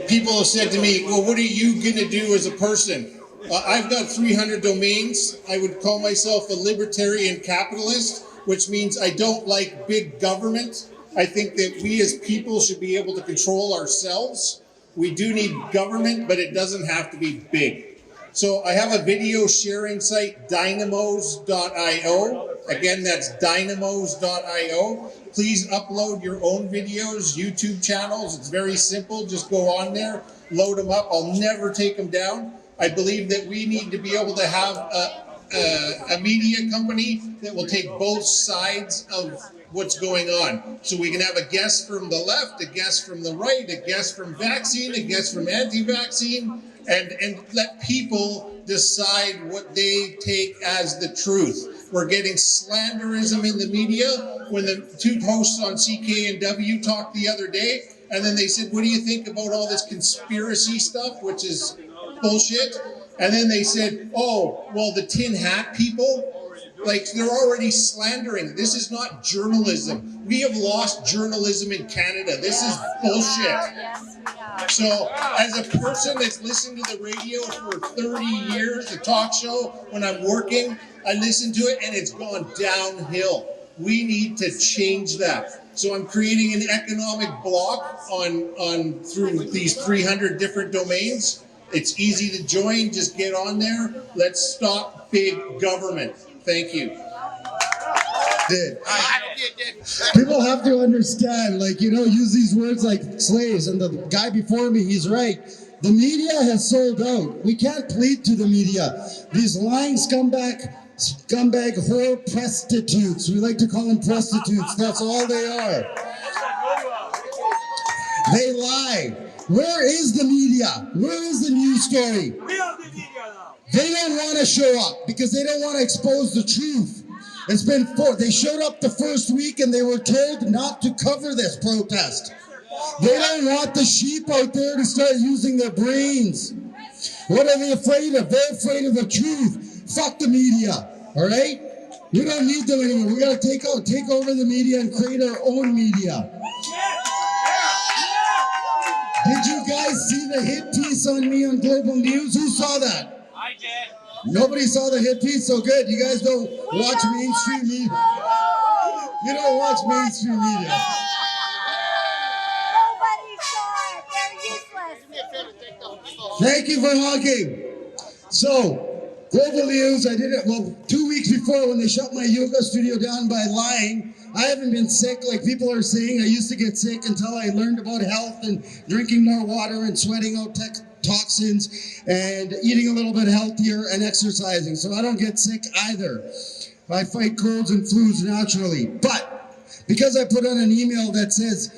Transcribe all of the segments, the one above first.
People have said to me, well, what are you going to do as a person? I've got 300 domains. I would call myself a libertarian capitalist, which means I don't like big government. I think that we as people should be able to control ourselves. We do need government, but it doesn't have to be big. So I have a video sharing site, dynamos.io. Again, that's dynamos.io. Please upload your own videos, YouTube channels. It's very simple. Just go on there, load them up. I'll never take them down. I believe that we need to be able to have a media company that will take both sides of what's going on. So we can have a guest from the left, a guest from the right, a guest from vaccine, a guest from anti-vaccine, and let people decide what they take as the truth. We're getting slanderism in the media. When the two hosts on CKNW talked the other day, and then they said, what do you think about all this conspiracy stuff, which is bullshit? And then they said, oh, well, the tin hat people, like, they're already slandering. This is not journalism. We have lost journalism in Canada. This is bullshit. So as a person that's listened to the radio for 30 years, the talk show, when I'm working, I listen to it and it's gone downhill. We need to change that. So I'm creating an economic block on through these 300 different domains. It's easy to join. Just get on there. Let's stop big government. Thank you. People have to understand, like, use these words like slaves. And the guy before me, he's right. The media has sold out. We can't plead to the media. These lying scumbag whore prostitutes. We like to call them prostitutes. That's all they are. They lie. Where is the media? Where is the news story? We are the media now. They don't want to show up because they don't want to expose the truth. It's been they showed up the first week and they were told not to cover this protest. They don't want the sheep out there to start using their brains. What are they afraid of? They're afraid of the truth. Fuck the media, all right? We don't need them anymore. We got to take over the media and create our own media. Did you guys see the hit piece on me on Global News? Who saw that? I did. Nobody saw the hit piece? So good. You guys don't watch mainstream media. You don't watch mainstream media. Nobody saw it. They're useless. Thank you for honking. So, Global News, I did it, 2 weeks before when they shut my yoga studio down by lying. I haven't been sick like people are saying. I used to get sick until I learned about health and drinking more water and sweating out toxins and eating a little bit healthier and exercising. So I don't get sick either. I fight colds and flus naturally. But because I put on an email that says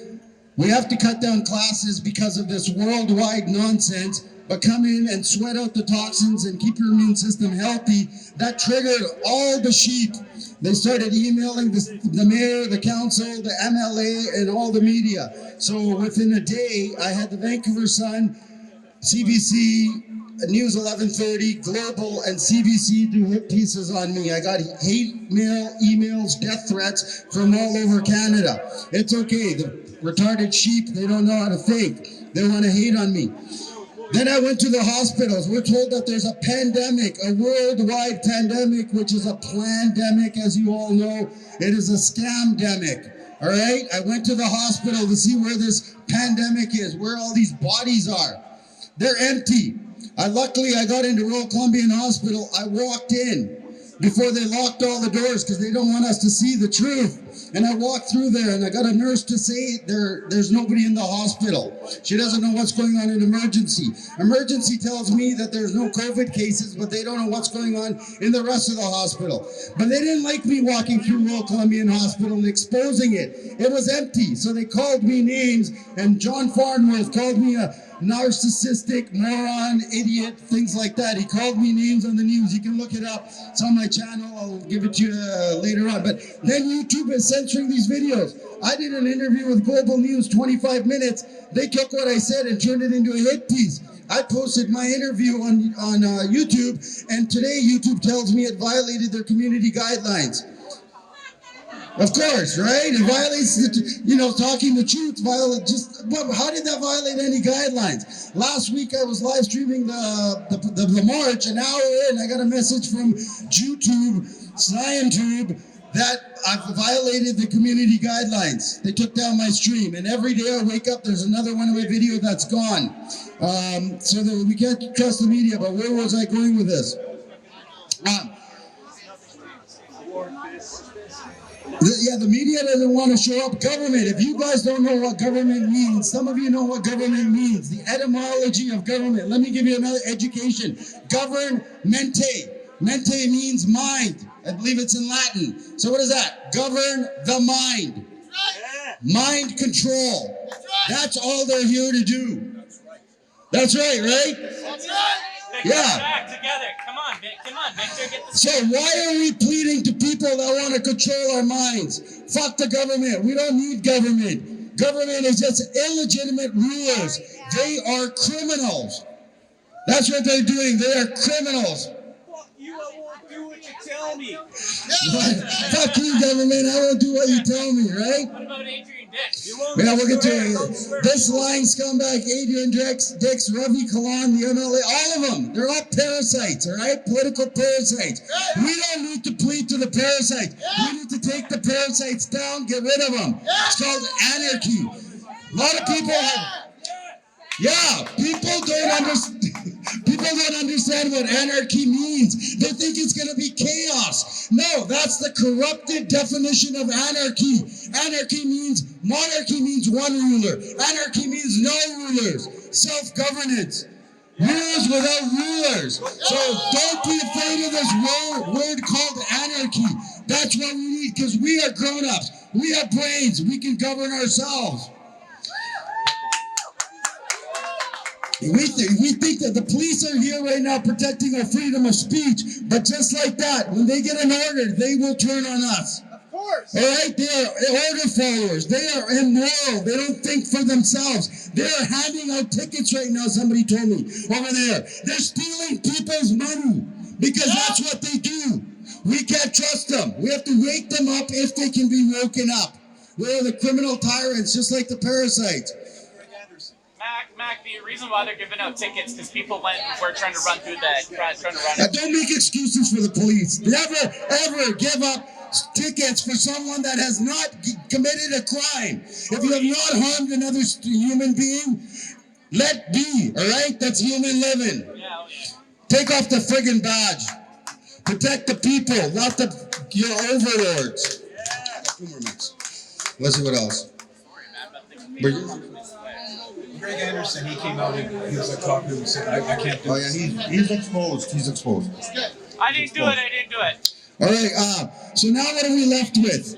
we have to cut down classes because of this worldwide nonsense, but come in and sweat out the toxins and keep your immune system healthy, that triggered all the sheep. They started emailing the mayor, the council, the MLA, and all the media. So within a day, I had the Vancouver Sun, CBC, News 1130, Global, and CBC do hit pieces on me. I got hate mail, emails, death threats from all over Canada. It's okay. The retarded sheep, they don't know how to think. They want to hate on me. Then I went to the hospitals. We're told that there's a pandemic, a worldwide pandemic, which is a plandemic, as you all know. It is a scamdemic, all right? I went to the hospital to see where this pandemic is, where all these bodies are. They're empty. Luckily, I got into Royal Columbian Hospital. I walked in before they locked all the doors because they don't want us to see the truth. And I walked through there and I got a nurse to say there's nobody in the hospital. She doesn't know what's going on in emergency. Emergency tells me that there's no COVID cases, but they don't know what's going on in the rest of the hospital. But they didn't like me walking through Royal Columbian Hospital and exposing it. It was empty. So they called me names, and John Farnworth called me a narcissistic, moron, idiot, things like that. He called me names on the news. You can look it up. It's on my channel. I'll give it to you later on. But then YouTube is censoring these videos. I did an interview with Global News, 25 minutes. They took what I said and turned it into a hit piece. I posted my interview on YouTube, and today YouTube tells me it violated their community guidelines. Of course, right? It violates talking the truth. But how did that violate any guidelines? Last week I was live streaming the march. An hour in, I got a message from YouTube, ScienTube, that I've violated the community guidelines. They took down my stream, and every day I wake up, there's another one of my video that's gone. So that we can't trust the media. But where was I going with this? The media doesn't want to show up. Government, if you guys don't know what government means, some of you know what government means, the etymology of government. Let me give you another education. Governmente. Mente means mind. I believe it's in Latin. So what is that? Govern the mind. Mind control. That's all they're here to do. That's right, right? That's right. Yeah. Back together. Come on, Victor, get the. So why are we pleading to people that want to control our minds? Fuck the government. We don't need government. Government is just illegitimate rulers. They are criminals. That's what they're doing. They are criminals. Fuck you, I won't do what you tell me. Fuck you, government. I won't do what you tell me, right? What about Adrian Dix? Yeah, we'll get to it. This lying scumbag, Adrian Dix, Ravi Kalan, the MLA, all of them, they're all parasites, all right? Political parasites. We don't need to plead to the parasites. We need to take the parasites down, get rid of them. It's called anarchy. A lot of people have... Yeah, people don't understand what anarchy means. They think it's going to be chaos. No, that's the corrupted definition of anarchy. Monarchy means one ruler. Anarchy means no rulers. Self-governance. Rulers without rulers. So don't be afraid of this word called anarchy. That's what we need, because we are grown-ups. We have brains. We can govern ourselves. We think that the police are here right now protecting our freedom of speech, but just like that, when they get an order, they will turn on us. Of course. All right? They are order followers. They are immoral. They don't think for themselves. They are handing out tickets right now, somebody told me, over there. They're stealing people's money because that's what they do. We can't trust them. We have to wake them up if they can be woken up. We're the criminal tyrants, just like the parasites. Mac, the reason why they're giving out tickets is people were trying to run through that. Don't make excuses for the police. Never, ever give up tickets for someone that has not committed a crime. If you have not harmed another human being, let be, all right? That's human living. Yeah. Take off the friggin' badge. Protect the people, not your overlords. Two more minutes. Let's see what else. Greg Anderson, he came out and he was like talking and said, I can't do it. Oh yeah, he's exposed. He's exposed. I didn't do it. All right, so now what are we left with?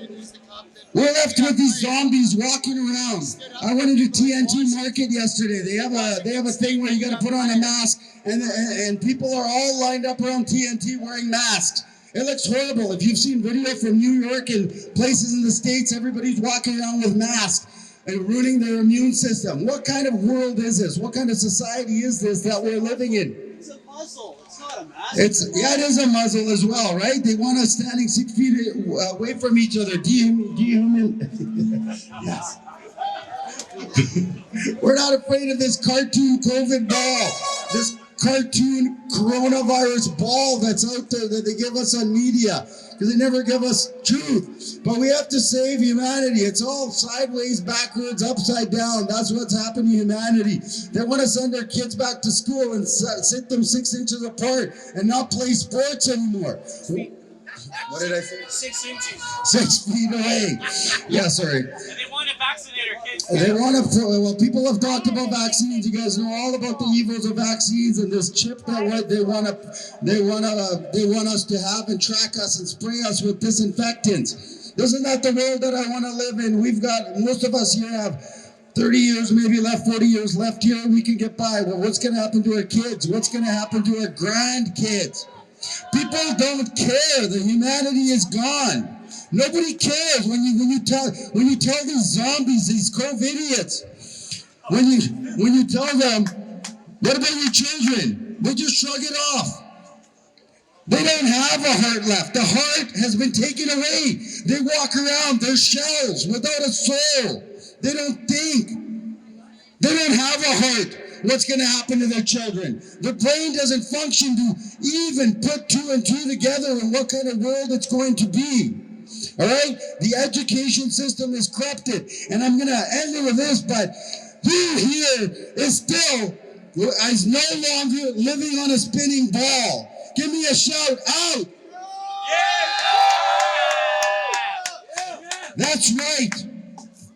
We're left with these zombies walking around. I went into TNT Market yesterday. They have a thing where you got to put on a mask, and people are all lined up around TNT wearing masks. It looks horrible. If you've seen video from New York and places in the States, everybody's walking around with masks and ruining their immune system. What kind of world is this? What kind of society is this that we're living in? It's a muzzle. It's not a mask. It is a muzzle as well, right? They want us standing 6 feet away from each other. Yes. We're not afraid of this cartoon COVID ball. This cartoon coronavirus ball that's out there that they give us on media, because they never give us truth. But we have to save humanity. It's all sideways, backwards, upside down. That's what's happened to humanity. They want to send their kids back to school and sit them 6 inches apart and not play sports anymore. What did I say? 6 inches. 6 feet away. Yeah, sorry. And they want to vaccinate our kids. They want to. Well, people have talked about vaccines. You guys know all about the evils of vaccines and this chip that they want us to have and track us and spray us with disinfectants. Isn't that the world that I want to live in? We've got, most of us here have 30 years maybe left, 40 years left here. We can get by. Well, what's going to happen to our kids? What's going to happen to our grandkids? People don't care. The humanity is gone. Nobody cares when you tell these zombies, these COVIDiots, when you tell them, what about your children? They just shrug it off. They don't have a heart left. The heart has been taken away. They walk around, they're shells without a soul. They don't think. They don't have a heart. What's going to happen to their children? Their brain doesn't function to even put two and two together and what kind of world it's going to be. All right? The education system is corrupted. And I'm going to end it with this, but who here is no longer living on a spinning ball? Give me a shout out. That's right.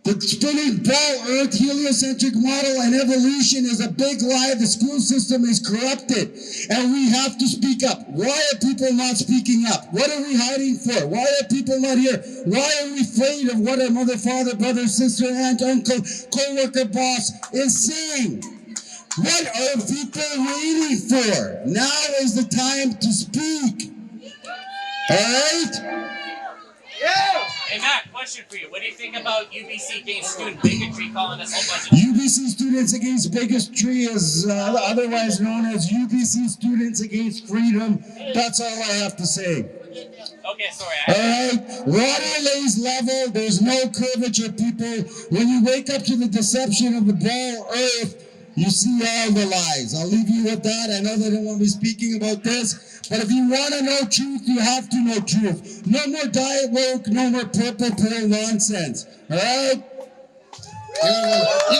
The spinning ball, Earth, heliocentric model, and evolution is a big lie. The school system is corrupted, and we have to speak up. Why are people not speaking up? What are we hiding for? Why are people not here? Why are we afraid of what our mother, father, brother, sister, aunt, uncle, co-worker, boss is saying? What are people waiting for? Now is the time to speak. All right? Hey Matt, question for you. What do you think about UBC against student bigotry calling us whole bunch of UBC Students Against Bigotry is otherwise known as UBC Students Against Freedom. That's all I have to say. Okay, sorry. All right, water lays level. There's no curvature, people. When you wake up to the deception of the ball Earth, you see all the lies. I'll leave you with that. I know that I don't want to be speaking about this, but if you want to know truth, you have to know truth. No more diet woke, no more purple pill nonsense. All right?